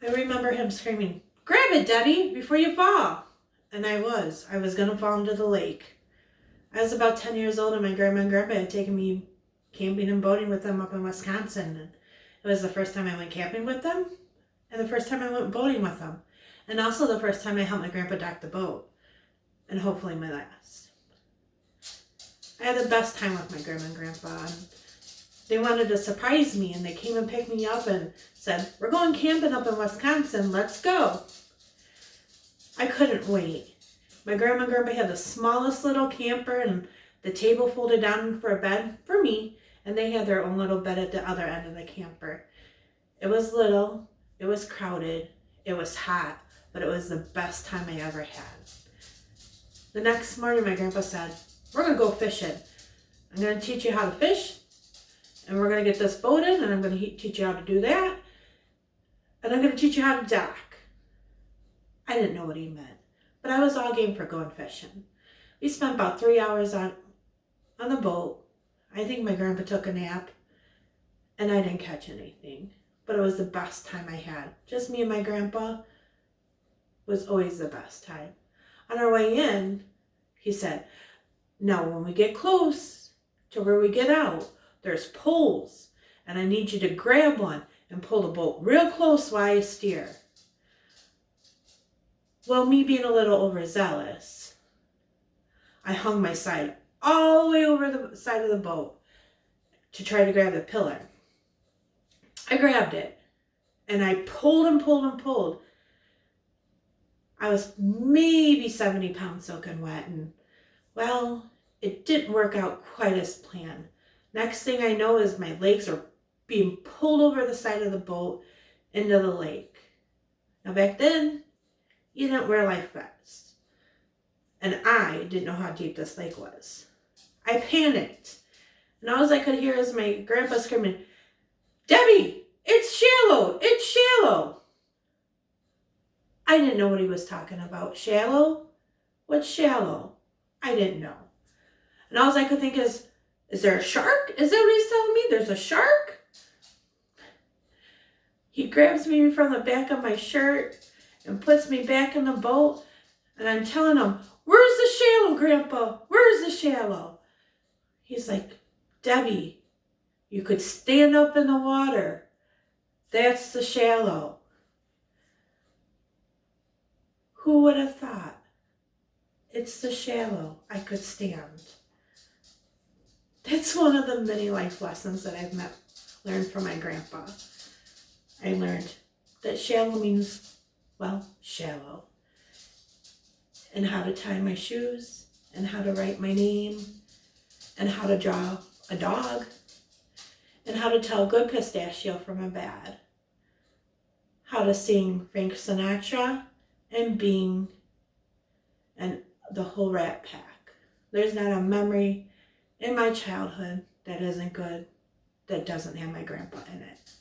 I remember him screaming, "Grab it, Debbie, before you fall." And I was going to fall into the lake. I was about 10 years old, and my grandma and grandpa had taken me camping and boating with them up in Wisconsin. And it was the first time I went camping with them, and the first time I went boating with them, and also the first time I helped my grandpa dock the boat, and hopefully my last. I had the best time with my grandma and grandpa, and they wanted to surprise me, and they came and picked me up and said, "We're going camping up in Wisconsin, let's go." I couldn't wait. My grandma and grandpa had the smallest little camper and the table folded down for a bed for me, and they had their own little bed at the other end of the camper. It was little, it was crowded, it was hot, but it was the best time I ever had. The next morning, my grandpa said, "We're going to go fishing. I'm going to teach you how to fish, and we're going to get this boat in, and I'm going to teach you how to do that, and I'm going to teach you how to dock." I didn't know what he meant, but I was all game for going fishing. We spent about 3 hours on the boat. I think my grandpa took a nap, and I didn't catch anything, but it was the best time I had. Just me and my grandpa was always the best time. On our way in, he said, "Now when we get close to where we get out, there's poles, and I need you to grab one and pull the boat real close while I steer." Well, me being a little overzealous, I hung my side all the way over the side of the boat to try to grab the pillar. I grabbed it, and I pulled and pulled and pulled. I was maybe 70 pounds soaking wet, and well, it didn't work out quite as planned. Next thing I know is my legs are being pulled over the side of the boat into the lake. Now back then, you didn't wear life vests, and I didn't know how deep this lake was. I panicked, and all I could hear is my grandpa screaming, "Debbie, it's shallow, it's shallow." I didn't know what he was talking about. Shallow? What's shallow? I didn't know. And all I could think is there a shark? Is that what he's telling me? There's a shark? He grabs me from the back of my shirt and puts me back in the boat, and I'm telling him, "Where's the shallow, Grandpa? Where's the shallow?" He's like, "Debbie, you could stand up in the water. That's the shallow." Who would have thought? It's the shallow I could stand. That's one of the many life lessons that I've learned from my grandpa. I learned that shallow means, well, shallow. And how to tie my shoes, and how to write my name, and how to draw a dog, and how to tell a good pistachio from a bad. How to sing Frank Sinatra and Bing and the whole Rat Pack. There's not a memory in my childhood that isn't good, that doesn't have my grandpa in it.